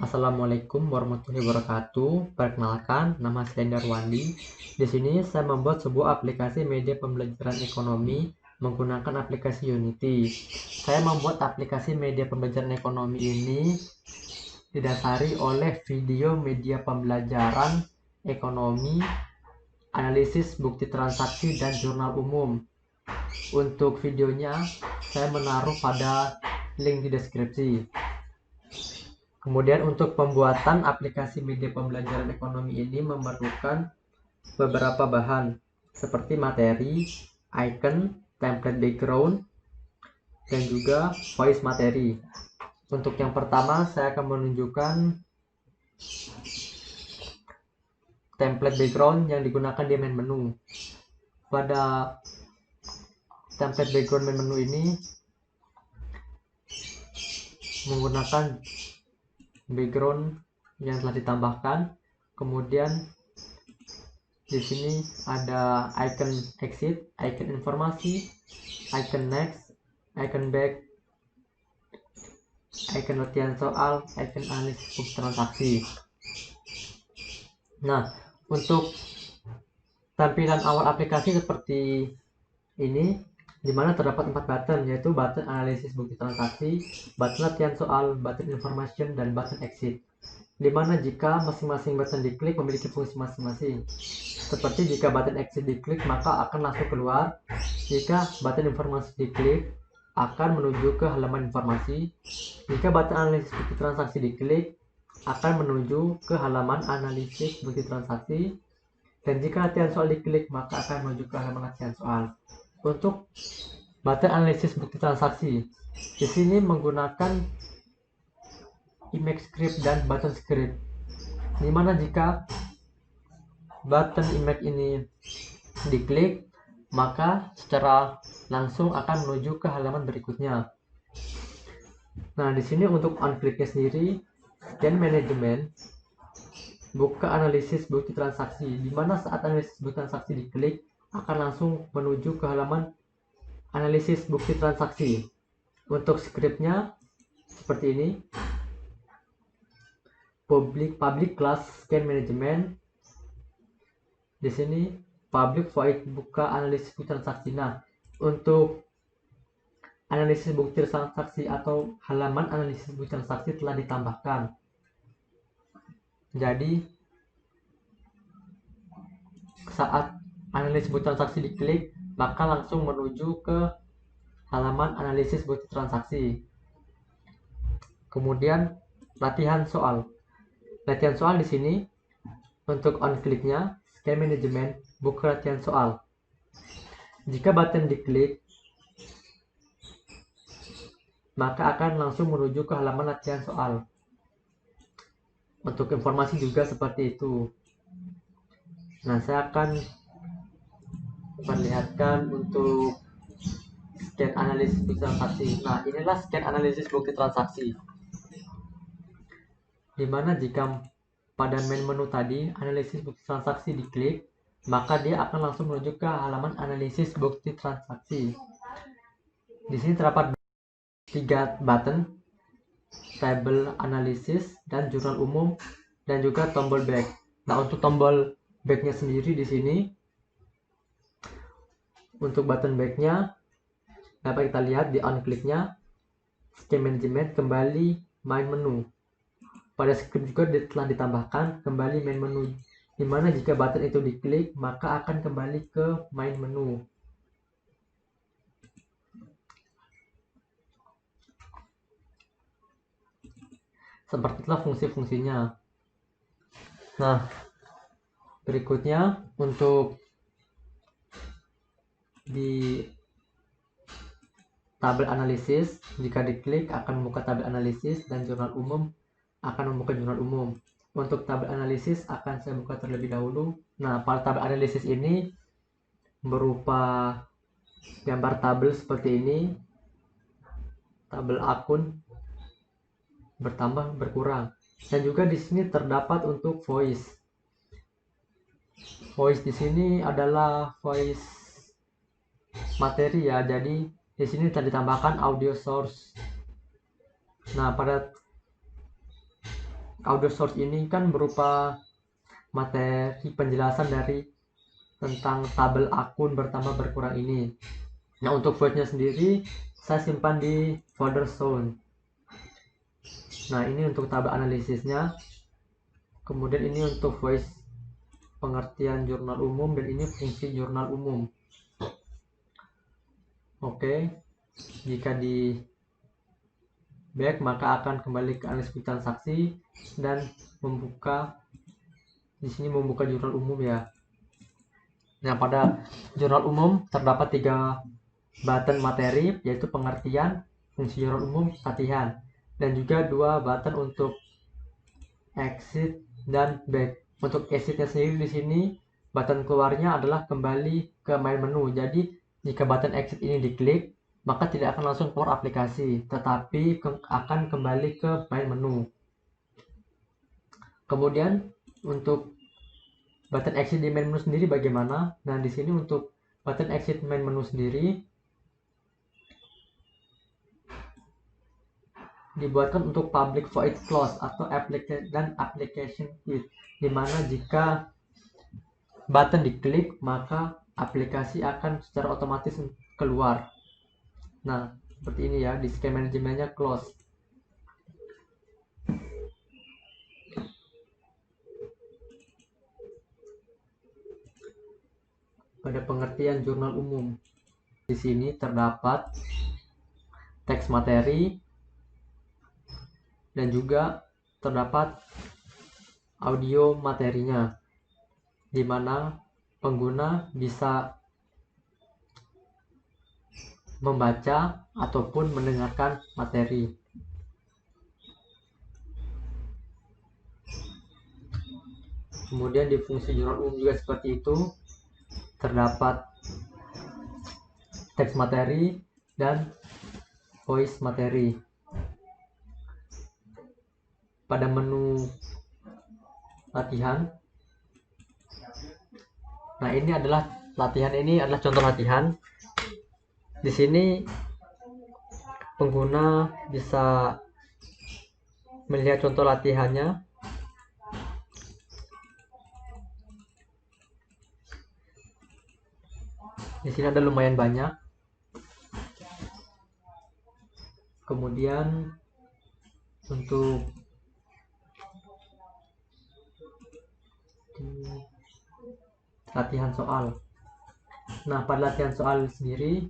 Assalamualaikum warahmatullahi wabarakatuh. Perkenalkan, nama saya Darwandi. Di sini saya membuat sebuah aplikasi media pembelajaran ekonomi menggunakan aplikasi Unity. Saya membuat aplikasi media pembelajaran ekonomi ini didasari oleh video media pembelajaran ekonomi, analisis bukti transaksi, dan jurnal umum. Untuk videonya, saya menaruh pada link di deskripsi. Kemudian untuk pembuatan aplikasi media pembelajaran ekonomi ini memerlukan beberapa bahan seperti materi, icon, template background, dan juga voice materi. Untuk yang pertama saya akan menunjukkan template background yang digunakan di main menu. Pada template background main menu ini menggunakan background yang telah ditambahkan. Kemudian di sini ada icon exit, icon informasi, icon next, icon back, icon latihan soal, icon analisis bukti transaksi. Nah, untuk tampilan awal aplikasi seperti ini, di mana terdapat 4 button, yaitu button analisis bukti transaksi, button latihan soal, button information, dan button exit. Di mana jika masing-masing button diklik memiliki fungsi masing-masing. Seperti jika button exit diklik maka akan langsung keluar. Jika button informasi diklik akan menuju ke halaman informasi. Jika button analisis bukti transaksi diklik akan menuju ke halaman analisis bukti transaksi. Dan jika latihan soal diklik maka akan menuju ke halaman latihan soal. Untuk button analisis bukti transaksi, di sini menggunakan image script dan button script. Dimana jika button image ini diklik maka secara langsung akan menuju ke halaman berikutnya. Nah, di sini untuk on clicknya sendiri, scan manajemen, buka analisis bukti transaksi, di mana saat analisis bukti transaksi diklik akan langsung menuju ke halaman analisis bukti transaksi. Untuk scriptnya seperti ini, public class scan management. Di sini public void buka analisis bukti transaksi. Nah, untuk analisis bukti transaksi atau halaman analisis bukti transaksi telah ditambahkan. Jadi saat analisis bukti transaksi diklik maka langsung menuju ke halaman analisis bukti transaksi. Kemudian latihan soal. Latihan soal di sini untuk on clicknya scan manajemen, buka latihan soal. Jika button diklik maka akan langsung menuju ke halaman latihan soal. Untuk informasi juga seperti itu. Nah, saya akan perlihatkan untuk scan analisis bukti transaksi. Nah, inilah scan analisis bukti transaksi. Dimana jika pada main menu tadi analisis bukti transaksi diklik, maka dia akan langsung menuju ke halaman analisis bukti transaksi. Di sini terdapat 3 button, table analisis dan jurnal umum, dan juga tombol back. Nah, untuk tombol backnya sendiri di sini, untuk button backnya dapat kita lihat di on clicknya scan management kembali main menu. Pada script juga telah ditambahkan kembali main menu, dimana jika button itu diklik maka akan kembali ke main menu. Seperti itulah fungsi-fungsinya. Nah, berikutnya untuk di tabel analisis, jika diklik akan membuka tabel analisis dan jurnal umum akan membuka jurnal umum. Untuk tabel analisis akan saya buka terlebih dahulu. Nah, pada tabel analisis ini berupa gambar tabel seperti ini, tabel akun bertambah berkurang, dan juga di sini terdapat untuk voice. Voice di sini adalah voice materi ya, jadi di sini telah ditambahkan audio source. Nah, pada audio source ini kan berupa materi penjelasan dari tentang tabel akun bertambah berkurang ini. Nah, untuk voice-nya sendiri saya simpan di folder sound. Nah, ini untuk tabel analisisnya. Kemudian ini untuk voice pengertian jurnal umum, dan ini fungsi jurnal umum. Oke, jika di back maka akan kembali ke analisis transaksi dan membuka di sini, membuka jurnal umum ya. Nah, pada jurnal umum terdapat 3 button materi, yaitu pengertian, fungsi jurnal umum, latihan, dan juga 2 button untuk exit dan back. Untuk exitnya sendiri di sini button keluarnya adalah kembali ke main menu. Jadi jika button exit ini diklik, maka tidak akan langsung keluar aplikasi, tetapi akan kembali ke main menu. Kemudian untuk button exit di main menu sendiri bagaimana? Nah, di sini untuk button exit main menu sendiri dibuatkan untuk public void close atau application quit, dimana jika button diklik maka aplikasi akan secara otomatis keluar. Nah, seperti ini ya, di scan manajemennya close. Pada pengertian jurnal umum, di sini terdapat teks materi dan juga terdapat audio materinya, di mana pengguna bisa membaca ataupun mendengarkan materi. Kemudian di fungsi jurnal umum juga seperti itu, terdapat teks materi dan voice materi. Pada menu latihan, nah ini adalah latihan, ini adalah contoh latihan. Di sini pengguna bisa melihat contoh latihannya. Di sini ada lumayan banyak. Kemudian untuk latihan soal. Nah, pada latihan soal sendiri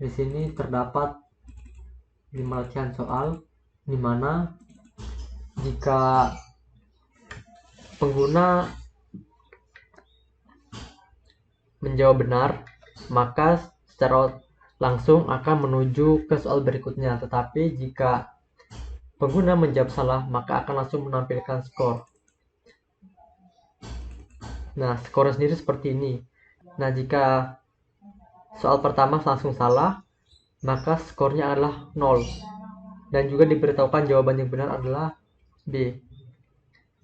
di sini terdapat 5 latihan soal, di mana jika pengguna menjawab benar, maka secara langsung akan menuju ke soal berikutnya. Tetapi jika pengguna menjawab salah, maka akan langsung menampilkan skor. Nah, skornya sendiri seperti ini. Nah, jika soal pertama langsung salah, maka skornya adalah 0. Dan juga diberitahukan jawaban yang benar adalah B.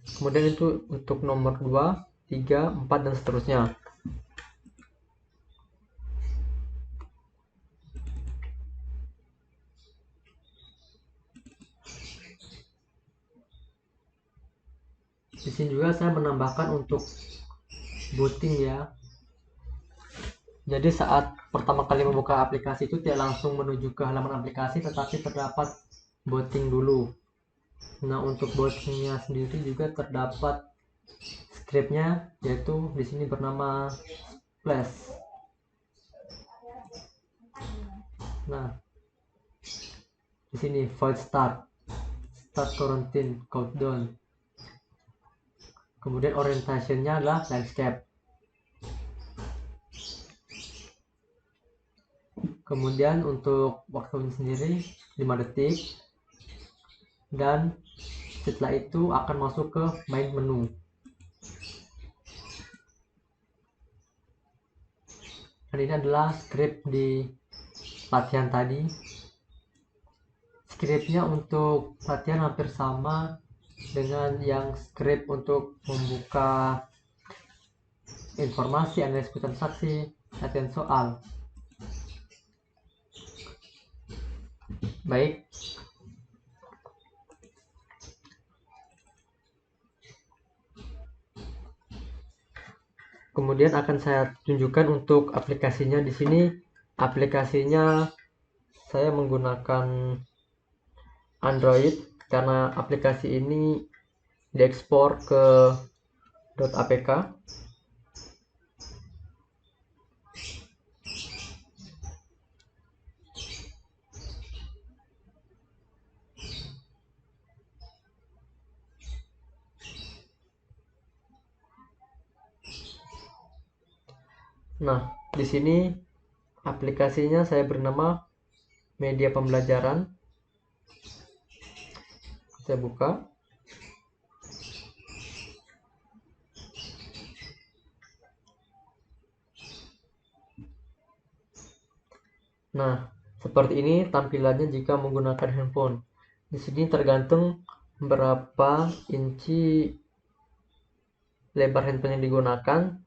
Kemudian itu untuk nomor 2, 3, 4, dan seterusnya. Di sini juga saya menambahkan untuk booting ya. Jadi saat pertama kali membuka aplikasi itu tidak langsung menuju ke halaman aplikasi, tetapi terdapat booting dulu. Nah, untuk bootingnya sendiri juga terdapat scriptnya, yaitu di sini bernama Splash. Nah, di sini void start quarantine countdown. Kemudian orientationnya adalah landscape. Kemudian untuk waktunya sendiri 5 detik, dan setelah itu akan masuk ke main menu. Dan ini adalah script di latihan tadi. Scriptnya untuk latihan hampir sama dengan yang script untuk membuka informasi, analisis transaksi, latihan soal. Baik, Kemudian akan saya tunjukkan untuk aplikasinya. Di sini aplikasinya saya menggunakan Android karena aplikasi ini diekspor ke .apk. Nah, di sini aplikasinya saya bernama Media Pembelajaran. Saya buka. Nah, seperti ini tampilannya jika menggunakan handphone. Di sini tergantung berapa inci lebar handphone yang digunakan.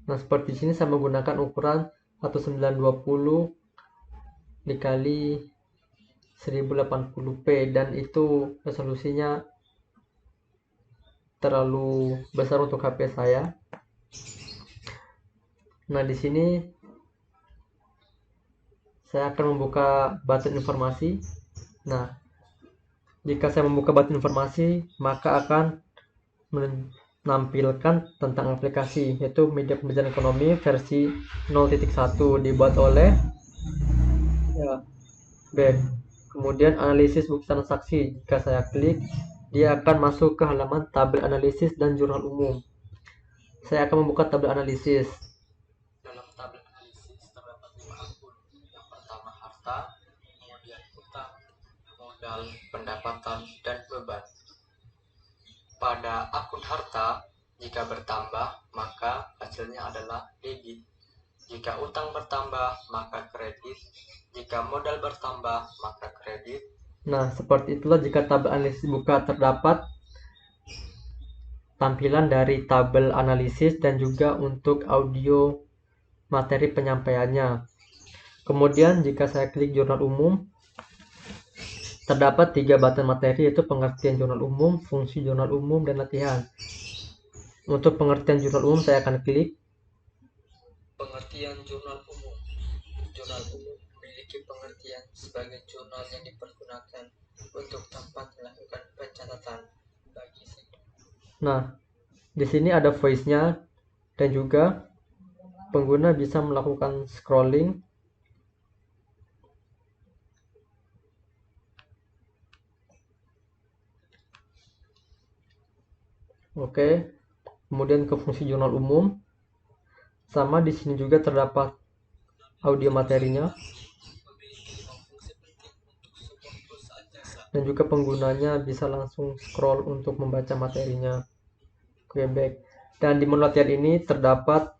Nah, seperti sini saya menggunakan ukuran 1920 dikali 1080p dan itu resolusinya terlalu besar untuk HP saya. Nah, di sini saya akan membuka button informasi. Nah, jika saya membuka button informasi, maka akan menampilkan tentang aplikasi, yaitu Media Pembelajaran Ekonomi versi 0.1 dibuat oleh Bank. Kemudian analisis bukti transaksi. Jika saya klik, dia akan masuk ke halaman tabel analisis dan jurnal umum. Saya akan membuka tabel analisis. Dalam tabel analisis terdapat 5 akun. Yang pertama harta, kemudian utang, modal, pendapatan, dan beban. Pada akun harta, jika bertambah, maka hasilnya adalah debit. Jika utang bertambah, maka kredit. Jika modal bertambah, maka kredit. Nah, seperti itulah jika tabel analisis dibuka, terdapat tampilan dari tabel analisis dan juga untuk audio materi penyampaiannya. Kemudian jika saya klik jurnal umum, terdapat 3 button materi, yaitu pengertian jurnal umum, fungsi jurnal umum, dan latihan. Untuk pengertian jurnal umum saya akan klik. Pengertian jurnal umum. Jurnal umum memiliki pengertian sebagai jurnal yang dipergunakan untuk tempat melakukan pencatatan bagi siswa. Nah, di sini ada voice-nya dan juga pengguna bisa melakukan scrolling. Oke. Kemudian ke fungsi jurnal umum. Sama di sini juga terdapat audio materinya. Dan juga penggunanya bisa langsung scroll untuk membaca materinya. Oke, back. Dan di menu latihan ini terdapat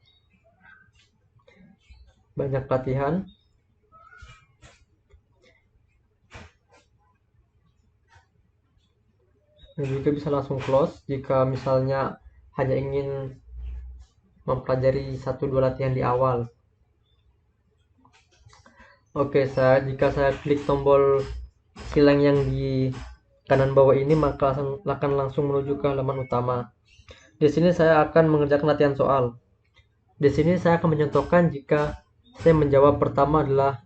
banyak latihan. Dan juga bisa langsung close jika misalnya hanya ingin mempelajari 1-2 latihan di awal. Oke, jika saya klik tombol silang yang di kanan bawah ini, maka akan langsung menuju ke halaman utama. Di sini saya akan mengerjakan latihan soal. Di sini saya akan mencontohkan jika saya menjawab pertama adalah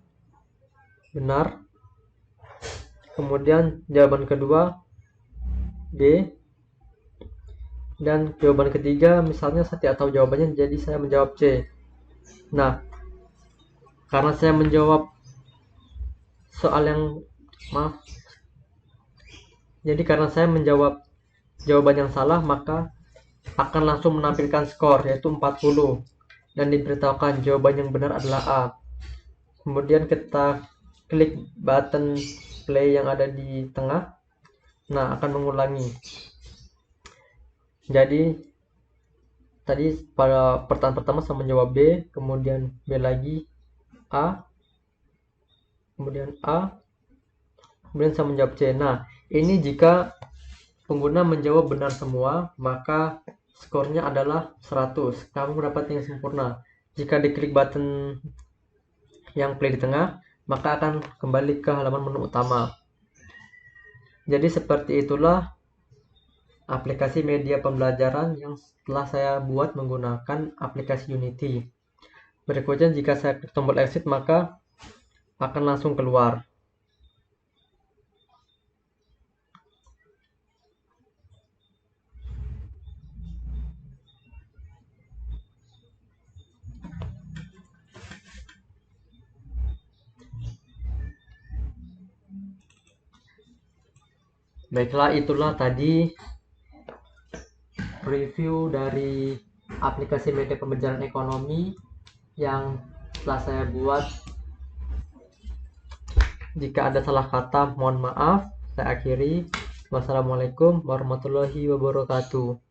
benar, kemudian jawaban kedua B, dan jawaban ketiga misalnya saya tidak tahu jawabannya, jadi saya menjawab C. Nah, karena saya menjawab soal yang jadi karena saya menjawab jawaban yang salah, maka akan langsung menampilkan skor, yaitu 40, dan diberitahukan jawaban yang benar adalah A. Kemudian kita klik button play yang ada di tengah. Nah, akan mengulangi. Jadi tadi pada pertanyaan pertama saya menjawab B, kemudian B lagi, A, kemudian A, kemudian saya menjawab C. Nah, ini jika pengguna menjawab benar semua, maka skornya adalah 100. Kamu mendapat yang sempurna. Jika diklik button yang play di tengah, maka akan kembali ke halaman menu utama. Jadi seperti itulah aplikasi media pembelajaran yang telah saya buat menggunakan aplikasi Unity. Berikutnya, jika saya klik tombol exit maka akan langsung keluar. Baiklah, itulah tadi review dari aplikasi media pembelajaran ekonomi yang telah saya buat. Jika ada salah kata, mohon maaf. Saya akhiri. Wassalamualaikum warahmatullahi wabarakatuh.